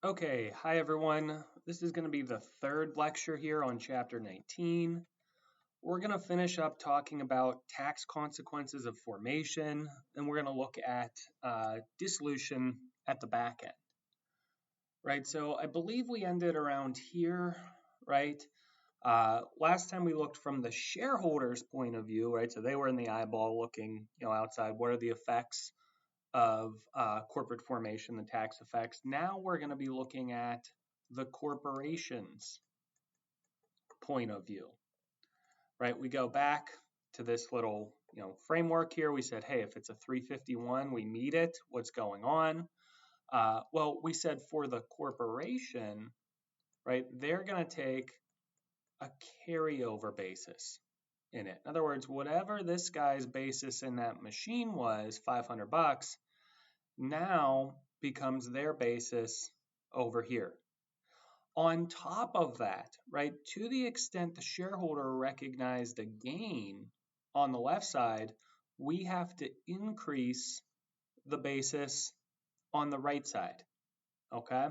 Okay, hi everyone. This is going to be the third lecture here on chapter 19. We're going to finish up talking about tax consequences of formation, and we're going to look at dissolution at the back end, right? So I believe we ended around here, right? Last time we looked from the shareholders' point of view, right? So they were in the eyeball looking, outside. What are the effects of corporate formation, the tax effects? Now we're going to be looking at the corporation's point of view, right? We go back to this little, framework here. We said, hey, if it's a 351, we meet it. What's going on? Well, we said for the corporation, right, they're going to take a carryover basis in it. In other words, whatever this guy's basis in that machine was, 500 bucks, now becomes their basis over here. On top of that, right, to the extent the shareholder recognized a gain on the left side, we have to increase the basis on the right side, okay?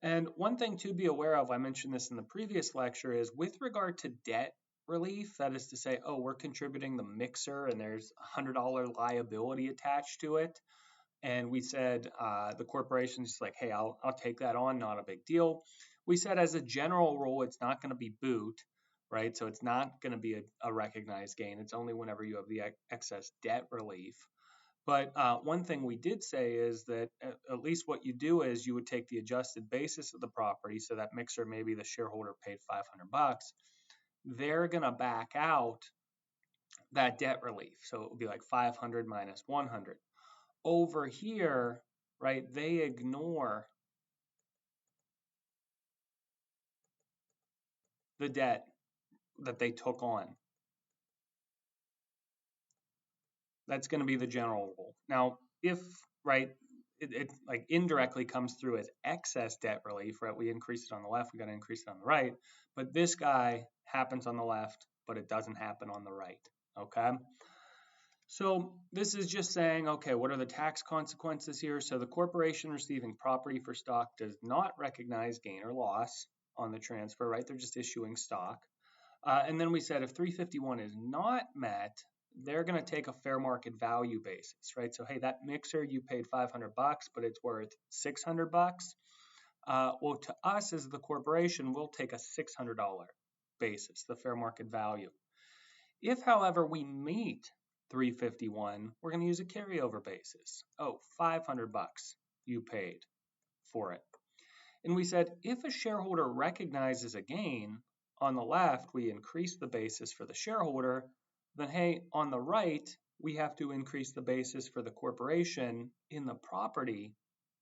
And one thing to be aware of, I mentioned this in the previous lecture, is with regard to debt relief, that is to say, oh, we're contributing the mixer and there's a $100 liability attached to it. And we said the corporation's just like, hey, I'll take that on, not a big deal. We said as a general rule, it's not going to be boot, right? So it's not going to be a recognized gain. It's only whenever you have the excess debt relief. But one thing we did say is that at least what you do is you would take the adjusted basis of the property. So that mixer, maybe the shareholder paid 500 bucks. They're going to back out that debt relief. So it would be like 500 minus 100. Over here, right, they ignore the debt that they took on. That's going to be the general rule. Now, if, right, it like indirectly comes through as excess debt relief, right? We increase it on the left, we got to increase it on the right. But this guy happens on the left, but it doesn't happen on the right, okay? So this is just saying, okay, what are the tax consequences here? So the corporation receiving property for stock does not recognize gain or loss on the transfer, right? They're just issuing stock. And then we said if 351 is not met, they're going to take a fair market value basis, right? So, hey, that mixer, you paid 500 bucks, but it's worth 600 bucks. Well, to us as the corporation, we'll take a $600 basis, the fair market value. If, however, we meet 351, we're going to use a carryover basis. Oh, 500 bucks you paid for it. And we said if a shareholder recognizes a gain, on the left, we increase the basis for the shareholder, then hey, on the right, we have to increase the basis for the corporation in the property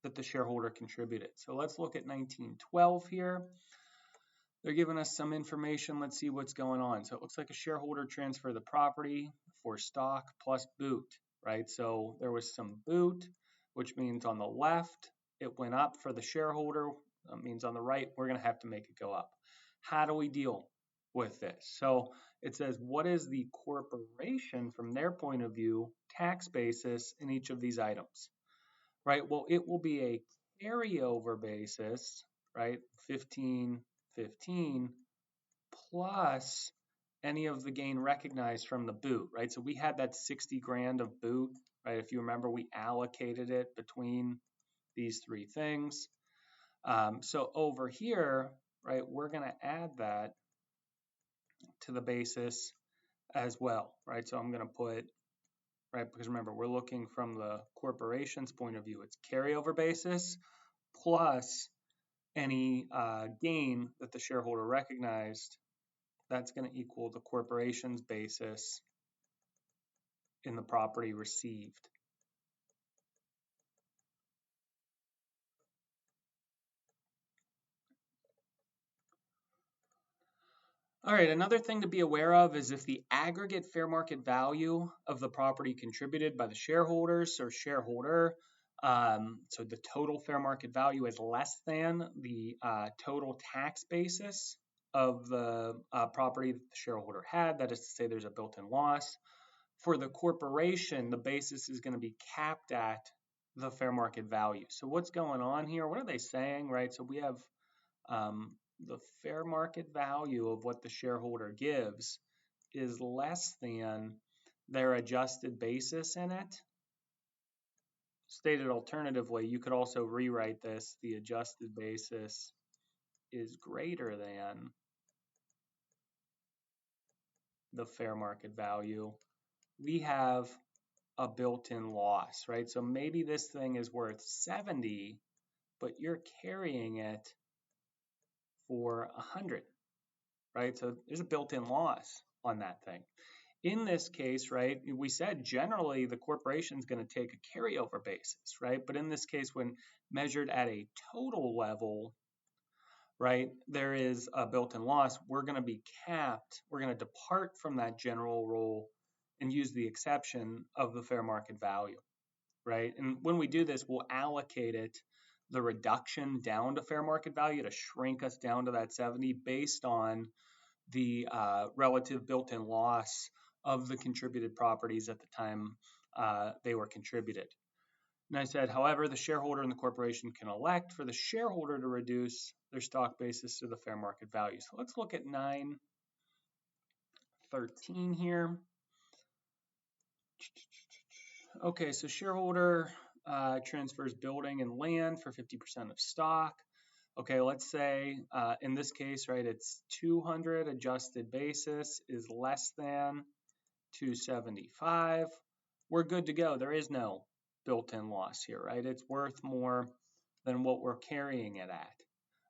that the shareholder contributed. So let's look at 1912 here. They're giving us some information. Let's see what's going on. So it looks like a shareholder transferred the property for stock plus boot, right? So there was some boot, which means on the left, it went up for the shareholder. That means on the right, we're going to have to make it go up. How do we deal with this? So it says, what is the corporation, from their point of view, tax basis in each of these items, right? Well, it will be a carryover basis, right? 15 plus any of the gain recognized from the boot, right? So we had that 60 grand of boot, right? If you remember, we allocated it between these three things. So over here, right, we're going to add that to the basis as well, right? So I'm going to put, right, because remember, we're looking from the corporation's point of view. It's carryover basis plus any gain that the shareholder recognized. That's going to equal the corporation's basis in the property received. All right, another thing to be aware of is if the aggregate fair market value of the property contributed by the shareholders or shareholder, so the total fair market value is less than the total tax basis of the property that the shareholder had, that is to say there's a built-in loss. For the corporation, the basis is going to be capped at the fair market value. So what's going on here? What are they saying, right? So we have the fair market value of what the shareholder gives is less than their adjusted basis in it. Stated alternatively, you could also rewrite this: the adjusted basis is greater than the fair market value. We have a built-in loss, right? So maybe this thing is worth 70, but you're carrying it for 100, right? So there's a built-in loss on that thing. In this case, right, we said generally the corporation is going to take a carryover basis, right? But in this case, when measured at a total level, right, there is a built-in loss. We're going to be capped. We're going to depart from that general rule and use the exception of the fair market value, right? And when we do this, we'll allocate it, the reduction down to fair market value, to shrink us down to that 70 based on the relative built-in loss of the contributed properties at the time they were contributed. And I said, however, the shareholder in the corporation can elect for the shareholder to reduce their stock basis to the fair market value. So let's look at 9.13 here. Okay, so shareholder transfers building and land for 50% of stock. Okay, let's say in this case, right, it's 200 adjusted basis is less than 275. We're good to go. There is no built-in loss here, right? It's worth more than what we're carrying it at.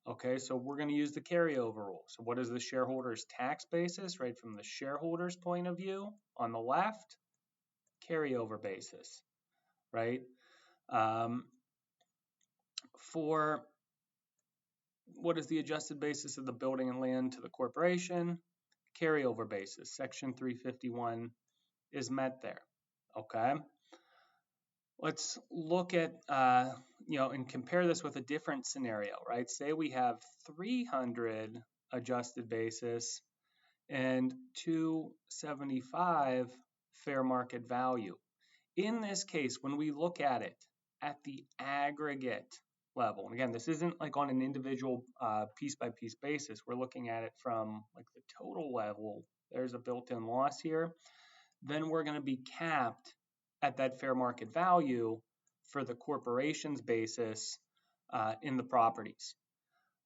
Okay, so we're going to use the carryover rule. So what is the shareholder's tax basis, right? From the shareholder's point of view, on the left, carryover basis, right? For what is the adjusted basis of the building and land to the corporation? Carryover basis, section 351 is met there, okay? Let's look at, and compare this with a different scenario, right? Say we have 300 adjusted basis and 275 fair market value. In this case, when we look at it at the aggregate level, and again, this isn't like on an individual piece by piece basis, we're looking at it from like the total level, there's a built-in loss here, then we're going to be capped at that fair market value for the corporation's basis in the properties,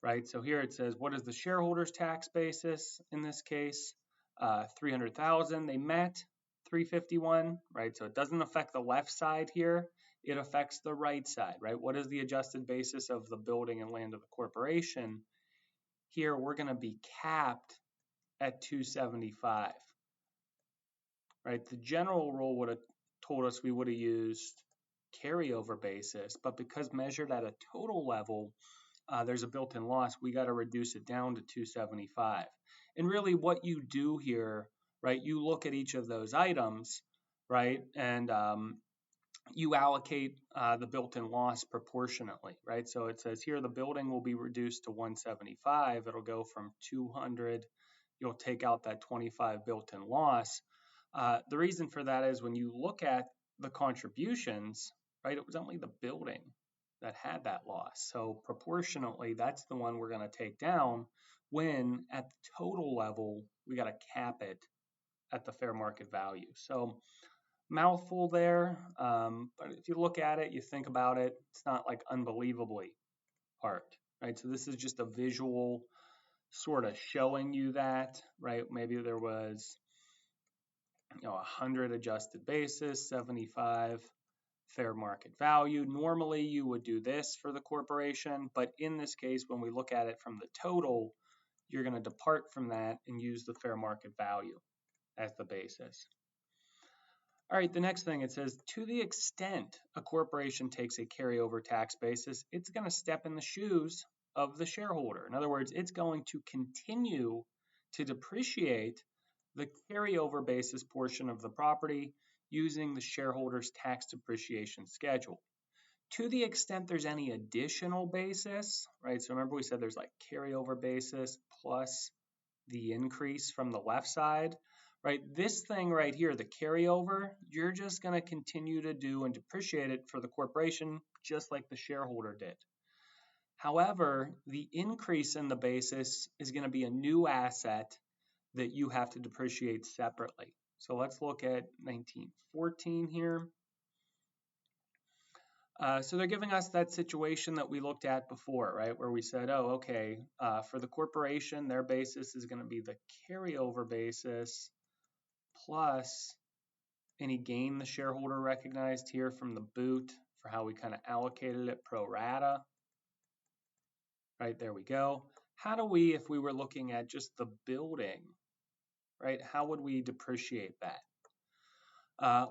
right? So here it says, what is the shareholder's tax basis in this case? 300,000. They met 351, right? So it doesn't affect the left side here. It affects the right side, right? What is the adjusted basis of the building and land of the corporation? Here we're going to be capped at 275, right? The general rule would have told us we would have used carryover basis, but because measured at a total level, there's a built-in loss, we got to reduce it down to 275. And really what you do here, right, you look at each of those items, right, and you allocate the built-in loss proportionately, right? So it says here the building will be reduced to 175. It'll go from 200. You'll take out that 25 built-in loss. The reason for that is when you look at the contributions, right, it was only the building that had that loss. So proportionately, that's the one we're going to take down when at the total level, we got to cap it at the fair market value. So mouthful there, but if you look at it, you think about it, it's not like unbelievably hard, right? So this is just a visual sort of showing you that, right? Maybe there was 100 adjusted basis, 75 fair market value. Normally you would do this for the corporation, but in this case, when we look at it from the total, you're going to depart from that and use the fair market value as the basis. All right, the next thing it says, to the extent a corporation takes a carryover tax basis, it's going to step in the shoes of the shareholder. In other words, it's going to continue to depreciate the carryover basis portion of the property using the shareholder's tax depreciation schedule. To the extent there's any additional basis, right? So remember we said there's like carryover basis plus the increase from the left side, right? This thing right here, the carryover, you're just going to continue to do and depreciate it for the corporation just like the shareholder did. However, the increase in the basis is going to be a new asset that you have to depreciate separately. So let's look at 1914 here. So they're giving us that situation that we looked at before, right? Where we said, oh, okay, for the corporation, their basis is going to be the carryover basis plus any gain the shareholder recognized here from the boot for how we kind of allocated it pro rata. Right, there we go. How do we, if we were looking at just the building, right, how would we depreciate that?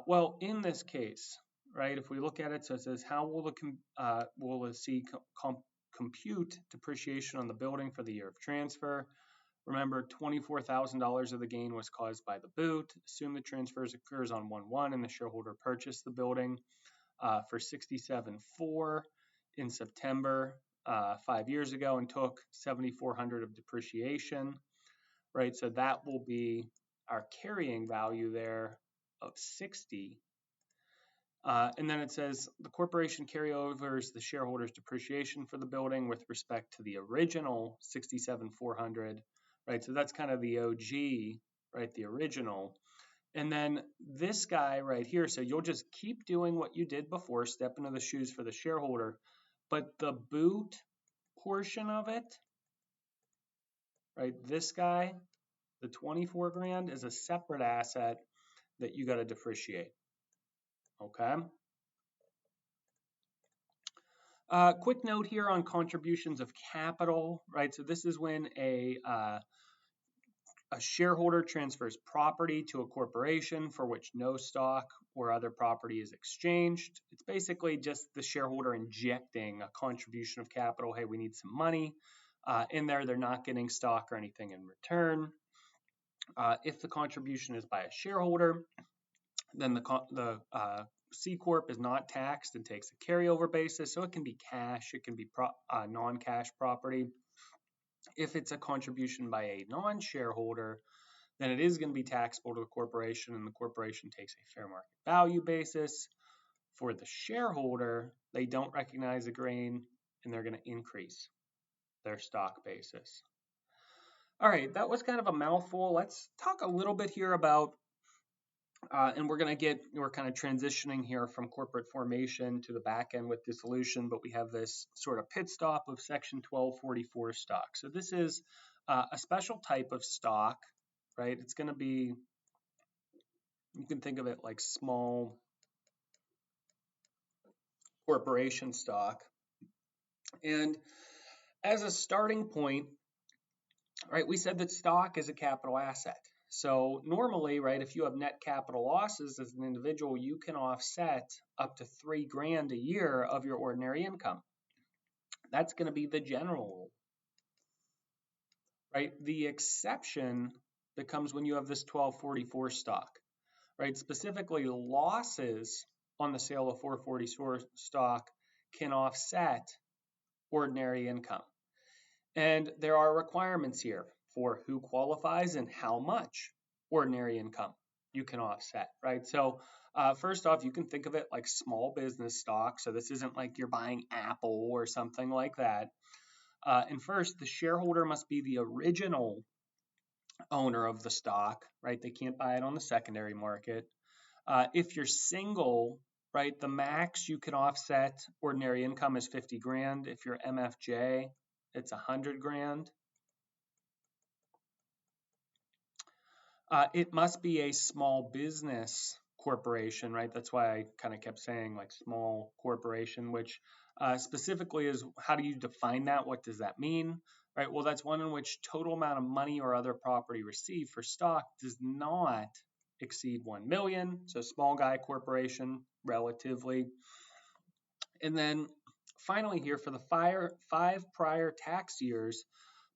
Well, in this case, right, if we look at it, so it says, how will the C compute depreciation on the building for the year of transfer? Remember, $24,000 of the gain was caused by the boot. Assume the transfers occurs on 1/1 and the shareholder purchased the building for $67,400 in September 5 years ago and took $7,400 of depreciation, right? So that will be our carrying value there of 60. And then it says the corporation carryovers the shareholder's depreciation for the building with respect to the original $67,400, right? So that's kind of the OG, right? The original. And then this guy right here, so you'll just keep doing what you did before, step into the shoes for the shareholder, but the boot portion of it, right? This guy, the 24 grand is a separate asset that you got to depreciate. Okay. Quick note here on contributions of capital, right? So this is when a shareholder transfers property to a corporation for which no stock or other property is exchanged. It's basically just the shareholder injecting a contribution of capital. Hey, we need some money. In there, they're not getting stock or anything in return. If the contribution is by a shareholder, then the C Corp is not taxed and takes a carryover basis. So it can be cash, it can be non-cash property. If it's a contribution by a non-shareholder, then it is going to be taxable to the corporation, and the corporation takes a fair market value basis. For the shareholder, they don't recognize the gain, and they're going to increase their stock basis. All right, that was kind of a mouthful. Let's talk a little bit here about, and we're kind of transitioning here from corporate formation to the back end with dissolution, but we have this sort of pit stop of Section 1244 stock. So this is a special type of stock, right? It's going to be, you can think of it like small corporation stock. And as a starting point, right, we said that stock is a capital asset. So normally, right, if you have net capital losses as an individual, you can offset up to $3 grand a year of your ordinary income. That's going to be the general rule, right? The exception that comes when you have this 1244 stock, right? Specifically, losses on the sale of 444 stock can offset ordinary income. And there are requirements here for who qualifies and how much ordinary income you can offset, right? So first off, you can think of it like small business stock. So this isn't like you're buying Apple or something like that. And first, the shareholder must be the original owner of the stock, right? They can't buy it on the secondary market. If you're single, right, the max you can offset ordinary income is 50 grand. If you're MFJ, it's 100 grand. It must be a small business corporation, right? That's why I kind of kept saying like small corporation, which specifically is, how do you define that? What does that mean? Right? Well, that's one in which total amount of money or other property received for stock does not exceed 1 million. So small guy corporation, relatively. And then finally here, for the 5 prior tax years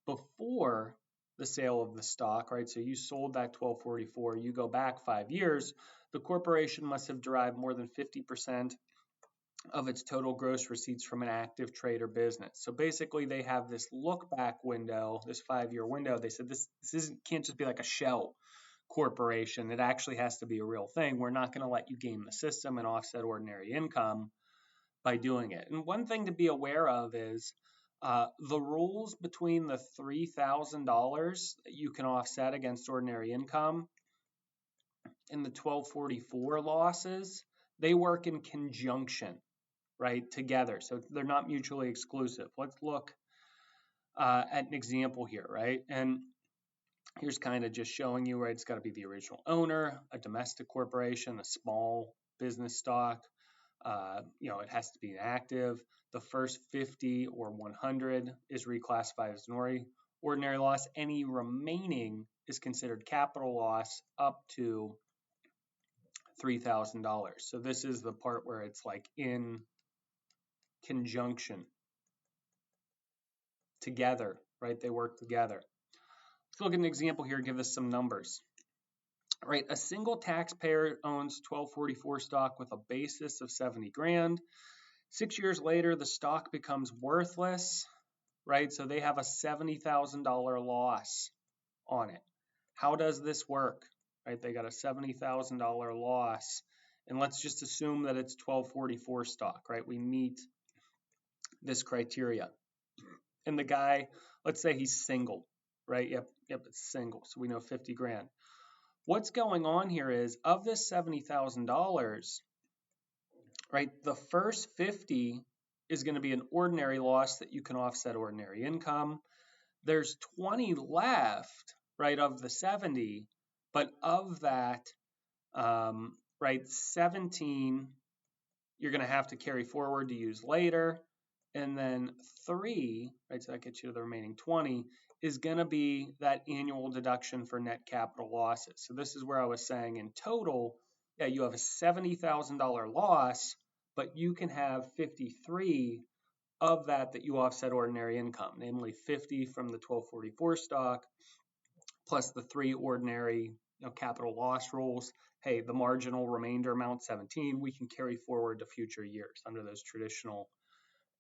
before the sale of the stock, right? So you sold that 1244, you go back 5 years, the corporation must have derived more than 50% of its total gross receipts from an active trade or business. So basically they have this look back window, this 5-year window. They said this can't just be like a shell corporation. It actually has to be a real thing. We're not going to let you game the system and offset ordinary income by doing it. And one thing to be aware of is the rules between the $3,000 that you can offset against ordinary income and the 1244 losses, they work in conjunction, right, together. So they're not mutually exclusive. Let's look at an example here, right? And here's kind of just showing you, right, it's got to be the original owner, a domestic corporation, a small business stock. It has to be active. The first 50 or 100 is reclassified as an ordinary loss. Any remaining is considered capital loss up to $3,000. So this is the part where it's like in conjunction, together, right? They work together. Let's look at an example here, give us some numbers. Right, a single taxpayer owns 1244 stock with a basis of 70 grand. 6 years later, the stock becomes worthless, right? So they have a $70,000 loss on it. How does this work? Right, they got a $70,000 loss, and let's just assume that it's 1244 stock, right? We meet this criteria. And the guy, let's say he's single, right? Yep, it's single. So we know 50 grand. What's going on here is, of this $70,000, right, the first 50 is going to be an ordinary loss that you can offset ordinary income. There's 20 left, right, of the 70, but of that, right, 17 you're going to have to carry forward to use later, and then 3, right, so that gets you to the remaining 20, is going to be that annual deduction for net capital losses. So this is where I was saying in total, yeah, you have a $70,000 loss, but you can have 53 of that you offset ordinary income, namely 50 from the 1244 stock plus the 3 ordinary capital loss rules. Hey, the marginal remainder amount 17, we can carry forward to future years under those traditional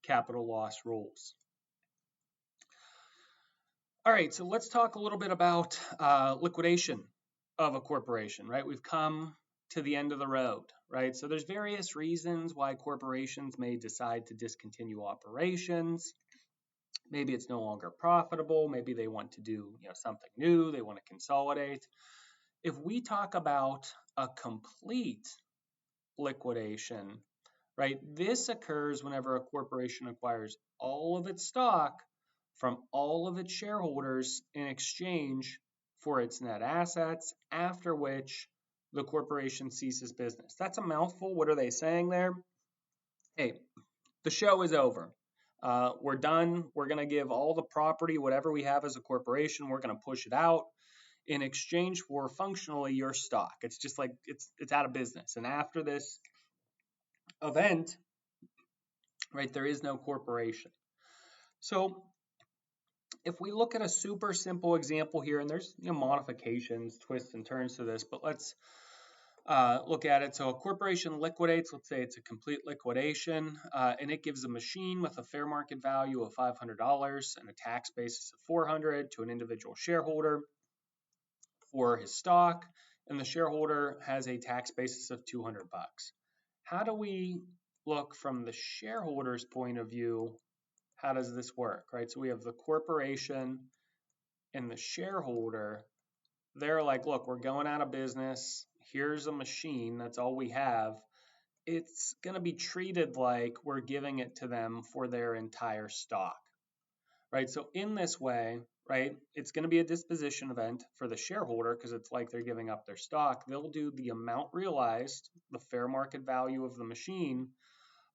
capital loss rules. All right, so let's talk a little bit about liquidation of a corporation, right? We've come to the end of the road, right? So there's various reasons why corporations may decide to discontinue operations. Maybe it's no longer profitable. Maybe they want to do something new. They want to consolidate. If we talk about a complete liquidation, right, this occurs whenever a corporation acquires all of its stock from all of its shareholders in exchange for its net assets, after which the corporation ceases business. That's a mouthful. What are they saying there? Hey, the show is over. We're done. We're going to give all the property, whatever we have as a corporation, we're going to push it out in exchange for functionally your stock. It's just like it's out of business. And after this event, right, there is no corporation. So if we look at a super simple example here, and there's modifications, twists and turns to this, but let's look at it. So a corporation liquidates, let's say it's a complete liquidation, and it gives a machine with a fair market value of $500 and a tax basis of $400 to an individual shareholder for his stock, and the shareholder has a tax basis of $200. How do we look from the shareholder's point of view? How does this work, right? So we have the corporation and the shareholder. They're like, look, we're going out of business. Here's a machine. That's all we have. It's going to be treated like we're giving it to them for their entire stock, right? So in this way, right, it's going to be a disposition event for the shareholder because it's like they're giving up their stock. They'll do the amount realized, the fair market value of the machine,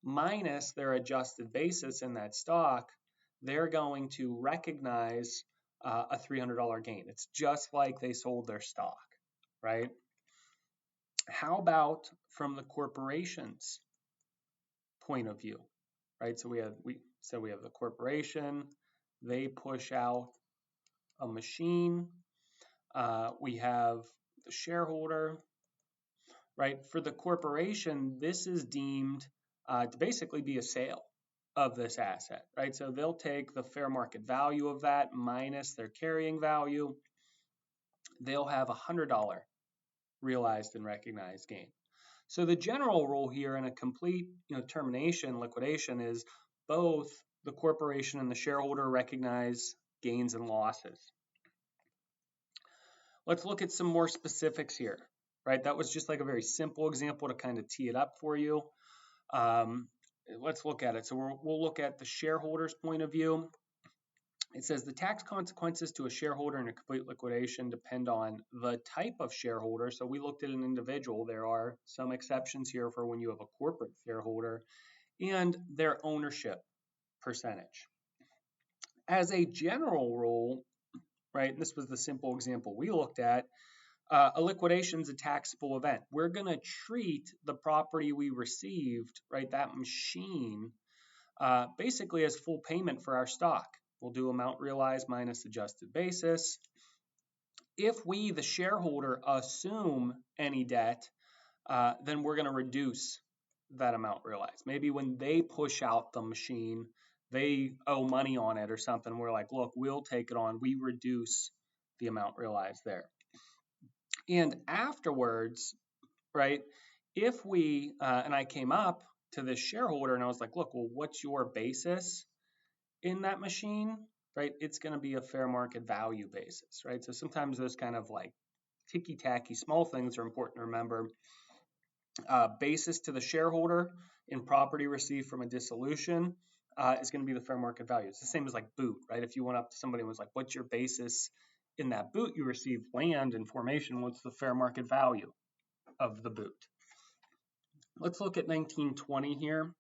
minus their adjusted basis in that stock. They're going to recognize a $300 gain. It's just like they sold their stock, right? How about from the corporation's point of view, right? So we have the corporation. They push out a machine. We have the shareholder, right? For the corporation, this is deemed to basically be a sale of this asset, right? So they'll take the fair market value of that minus their carrying value. They'll have a $100 realized and recognized gain. So the general rule here in a complete termination, liquidation, is both the corporation and the shareholder recognize gains and losses. Let's look at some more specifics here, right? That was just like a very simple example to kind of tee it up for you. Let's look at it. So we'll look at the shareholder's point of view. It says the tax consequences to a shareholder in a complete liquidation depend on the type of shareholder. So we looked at an individual. There are some exceptions here for when you have a corporate shareholder, and their ownership percentage. As a general rule, right, and this was the simple example we looked at, a liquidation is a taxable event. We're going to treat the property we received, right, that machine, basically as full payment for our stock. We'll do amount realized minus adjusted basis. If we, the shareholder, assume any debt, then we're going to reduce that amount realized. Maybe when they push out the machine, they owe money on it or something. We're like, look, we'll take it on. We reduce the amount realized there. And afterwards, right, if we, and I came up to this shareholder and I was like, look, well, what's your basis in that machine, right? It's going to be a fair market value basis, right? So sometimes those kind of like ticky-tacky small things are important to remember. Basis to the shareholder in property received from a dissolution is going to be the fair market value. It's the same as like boot, right? If you went up to somebody and was like, what's your basis in that boot you received, land and formation, what's the fair market value of the boot? Let's look at 1920 here.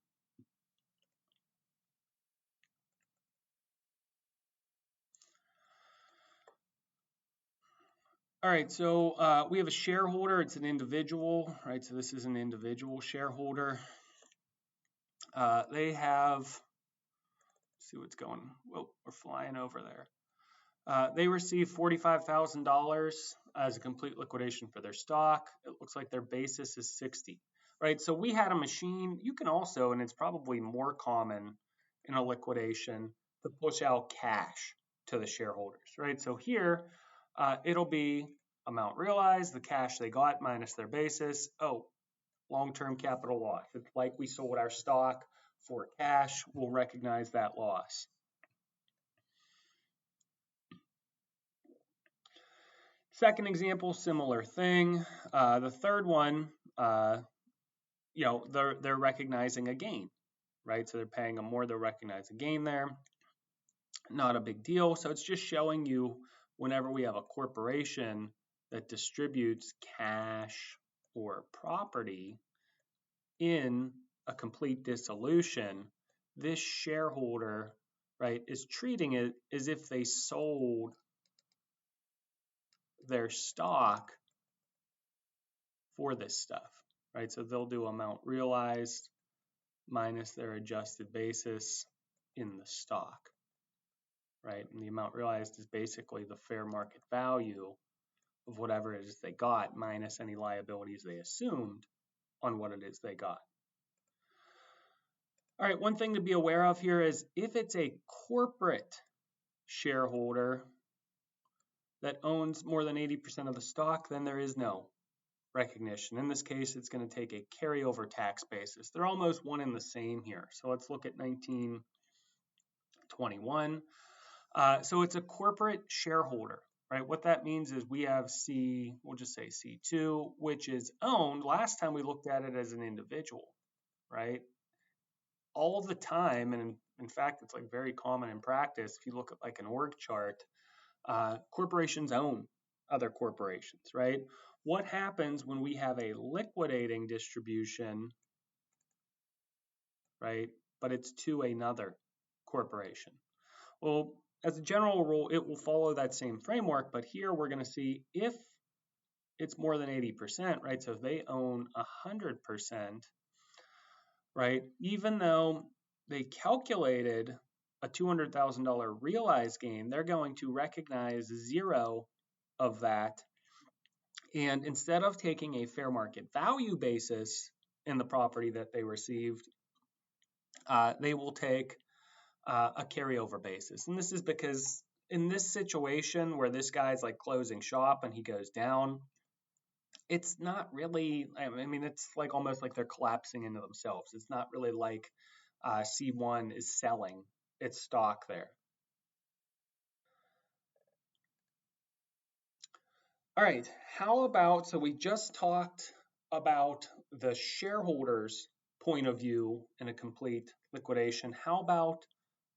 All right, so we have a shareholder. It's an individual, right? So this is an individual shareholder. They have, let's see what's going, whoa, we're flying over there. They received $45,000 as a complete liquidation for their stock. It looks like their basis is 60, right? So we had a machine. You can also, and it's probably more common in a liquidation, to push out cash to the shareholders, right? So here, it'll be amount realized, the cash they got minus their basis. Oh, long-term capital loss. It's like we sold our stock for cash. We'll recognize that loss. Second example, similar thing. The third one, they're recognizing a gain, right? So they're paying them more. They'll recognize a gain there. Not a big deal. So it's just showing you whenever we have a corporation that distributes cash or property in a complete dissolution, this shareholder, right, is treating it as if they sold their stock for this stuff, right? So they'll do amount realized minus their adjusted basis in the stock, right? And the amount realized is basically the fair market value of whatever it is they got minus any liabilities they assumed on what it is they got. All right, one thing to be aware of here is if it's a corporate shareholder that owns more than 80% of the stock, then there is no recognition. In this case, it's going to take a carryover tax basis. They're almost one and the same here. So let's look at 1921. So it's a corporate shareholder, right? What that means is we have C, we'll just say C2, which is owned. Last time we looked at it as an individual, right? All the time, and in fact, it's like very common in practice. If you look at like an org chart, corporations own other corporations, right? What happens when we have a liquidating distribution, right? But it's to another corporation. Well, as a general rule, it will follow that same framework, but here we're going to see if it's more than 80%, right? So if they own 100%, right? Even though they calculated a $200,000 realized gain, they're going to recognize zero of that. And instead of taking a fair market value basis in the property that they received, they will take a carryover basis. And this is because in this situation where this guy's like closing shop and he goes down, it's not really, I mean, it's like almost like they're collapsing into themselves. It's not really like C1 is selling its stock there. All right, how about, so we just talked about the shareholders' point of view in a complete liquidation. How about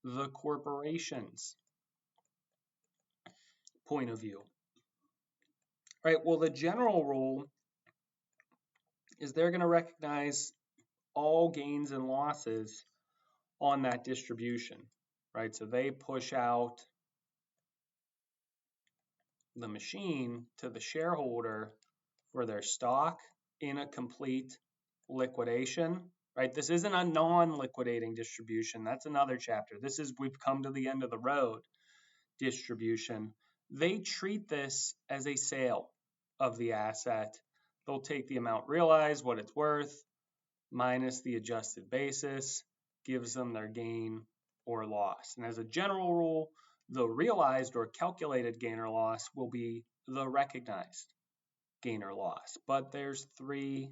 the corporation's point of view? All right, well, the general rule is they're going to recognize all gains and losses on that distribution, right? So they push out the machine to the shareholder for their stock in a complete liquidation, right? This isn't a non-liquidating distribution. That's another chapter. This is, we've come to the end of the road distribution. They treat this as a sale of the asset. They'll take the amount realized, what it's worth, minus the adjusted basis, gives them their gain or loss. And as a general rule, the realized or calculated gain or loss will be the recognized gain or loss. But there's 3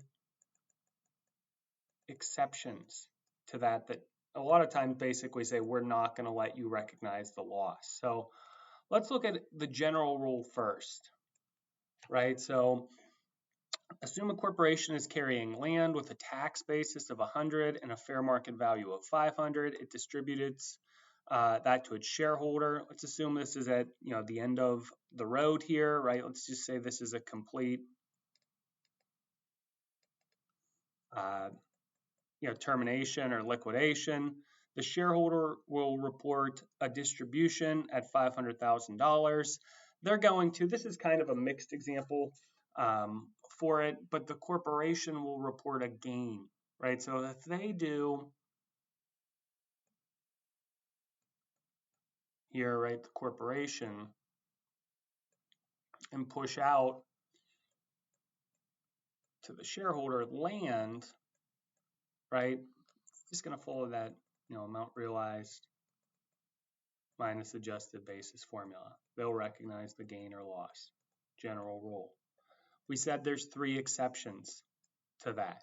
exceptions to that a lot of times basically say we're not going to let you recognize the loss. So let's look at the general rule first, right? So assume a corporation is carrying land with a tax basis of 100 and a fair market value of 500. It distributes that to its shareholder. Let's assume this is at the end of the road here, right? Let's just say this is a complete termination or liquidation. The shareholder will report a distribution at $500,000. They're going to, this is kind of a mixed example for it, but the corporation will report a gain, right? So if they do here, right, the corporation, and push out to the shareholder land, right, just going to follow that, amount realized minus adjusted basis formula. They'll recognize the gain or loss, general rule. We said there's 3 exceptions to that,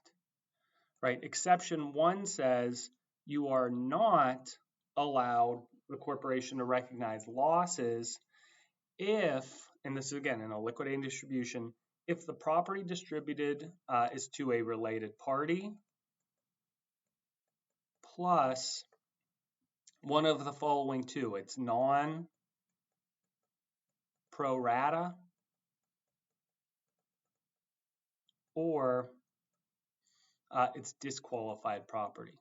right? Exception 1 says you are not allowed the corporation to recognize losses if, and this is again in a liquidating distribution, if the property distributed is to a related party plus one of the following 2. It's non-pro rata or it's disqualified property.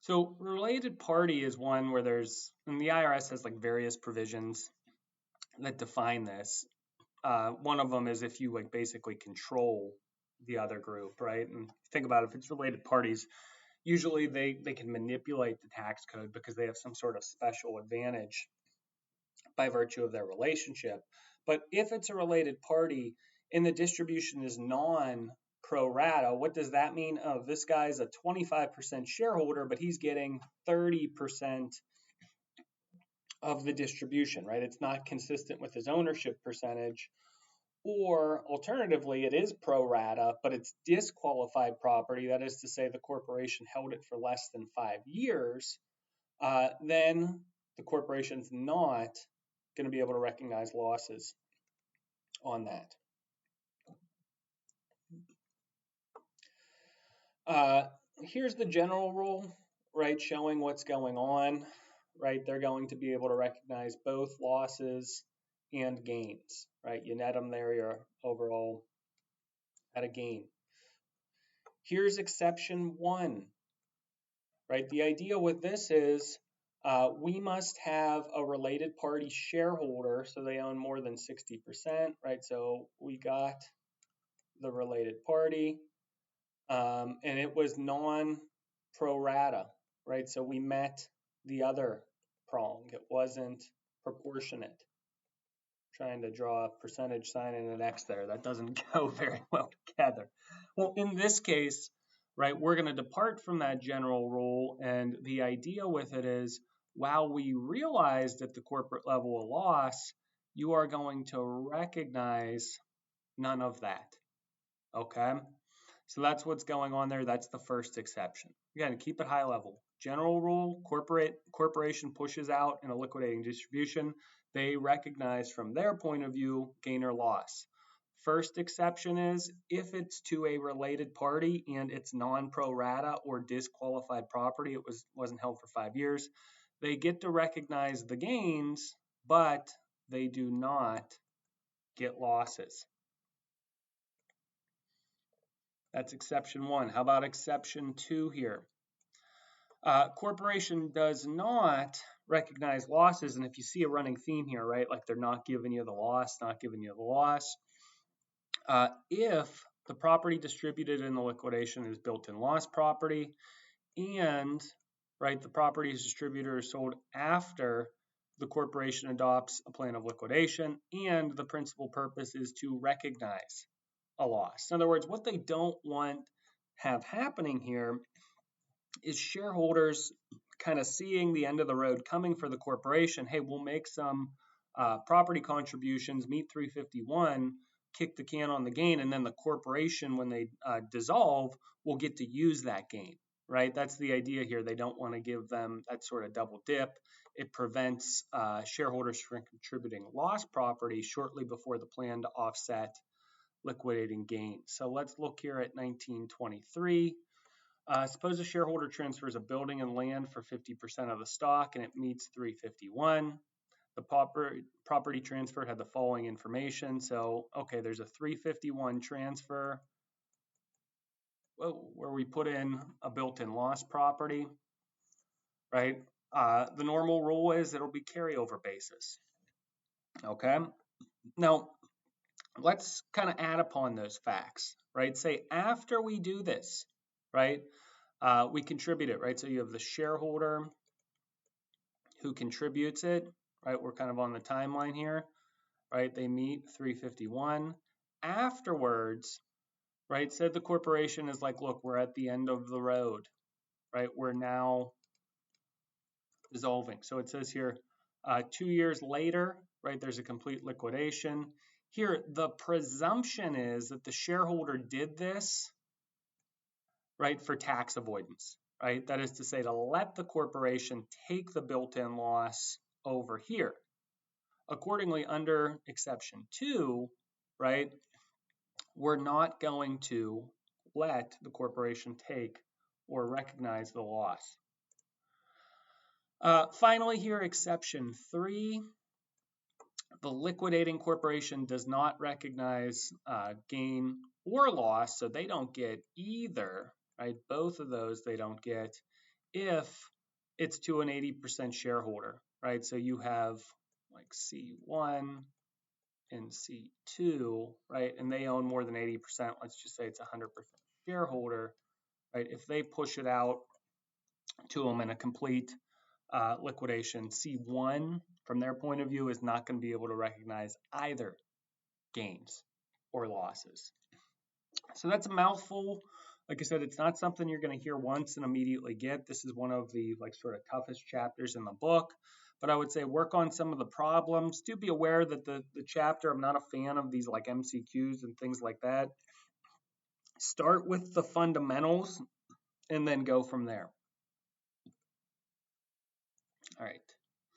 So related party is one where there's, and the IRS has like various provisions that define this. One of them is if you like basically control the other group, right? And think about it, if it's related parties, usually they can manipulate the tax code because they have some sort of special advantage by virtue of their relationship. But if it's a related party and the distribution is non-pro rata, what does that mean? Oh, this guy's a 25% shareholder, but he's getting 30% of the distribution, right? It's not consistent with his ownership percentage. Or alternatively, it is pro rata, but it's disqualified property. That is to say, the corporation held it for less than 5 years. Then the corporation's not going to be able to recognize losses on that. Here's the general rule, right, showing what's going on, right? They're going to be able to recognize both losses and gains, right? You net them there, you're overall at a gain. Here's exception 1, right? The idea with this is we must have a related party shareholder, so they own more than 60%, right? So we got the related party, and it was non-pro rata, right? So we met the other prong. It wasn't proportionate. Trying to draw a percentage sign and an X there. That doesn't go very well together. Well, in this case, right, we're going to depart from that general rule, and the idea with it is While we realized at the corporate level a loss, you are going to recognize none of that. Okay? So that's what's going on there. That's the first exception. Again, keep it high level. General rule, corporation pushes out in a liquidating distribution. They recognize from their point of view gain or loss. First exception is if it's to a related party and it's non-pro rata or disqualified property, it wasn't held for 5 years, they get to recognize the gains, but they do not get losses. That's exception 1. How about exception 2 here? Corporation does not recognize losses, and if you see a running theme here, right, like they're not giving you the loss, not giving you the loss. If the property distributed in the liquidation is built-in loss property, and right, the property is distributed or sold after the corporation adopts a plan of liquidation, and the principal purpose is to recognize a loss. In other words, what they don't want have happening here is shareholders kind of seeing the end of the road coming for the corporation. Hey, we'll make some property contributions, meet 351, kick the can on the gain, and then the corporation, when they dissolve, will get to use that gain, right? That's the idea here. They don't want to give them that sort of double dip. It prevents shareholders from contributing lost property shortly before the plan to offset liquidating gains. So let's look here at 1923. Suppose a shareholder transfers a building and land for 50% of the stock and it meets 351. The property transfer had the following information. So, okay, there's a 351 transfer where we put in a built-in loss property, right? The normal rule is it'll be carryover basis. Okay. Now, let's kind of add upon those facts, right? Say after we do this, right? We contribute it, right? So you have the shareholder who contributes it, right? We're kind of on the timeline here, right? They meet 351. Afterwards, right, said the corporation is like, look, we're at the end of the road, right? We're now dissolving. So it says here, 2 years later, right, there's a complete liquidation. Here, the presumption is that the shareholder did this, right, for tax avoidance, right? That is to say, to let the corporation take the built-in loss over here. Accordingly, under exception 2, right, we're not going to let the corporation take or recognize the loss. Finally here, exception 3, the liquidating corporation does not recognize gain or loss, so they don't get either, right? Both of those they don't get if it's to an 80% shareholder, right? So you have like C1 and C2, right? And they own more than 80%. Let's just say it's 100% shareholder, right? If they push it out to them in a complete liquidation, C1, from their point of view, is not going to be able to recognize either gains or losses. So that's a mouthful. Like I said, it's not something you're going to hear once and immediately get. This is one of the like sort of toughest chapters in the book. But I would say work on some of the problems. Do be aware that the chapter, I'm not a fan of these like MCQs and things like that. Start with the fundamentals and then go from there. All right.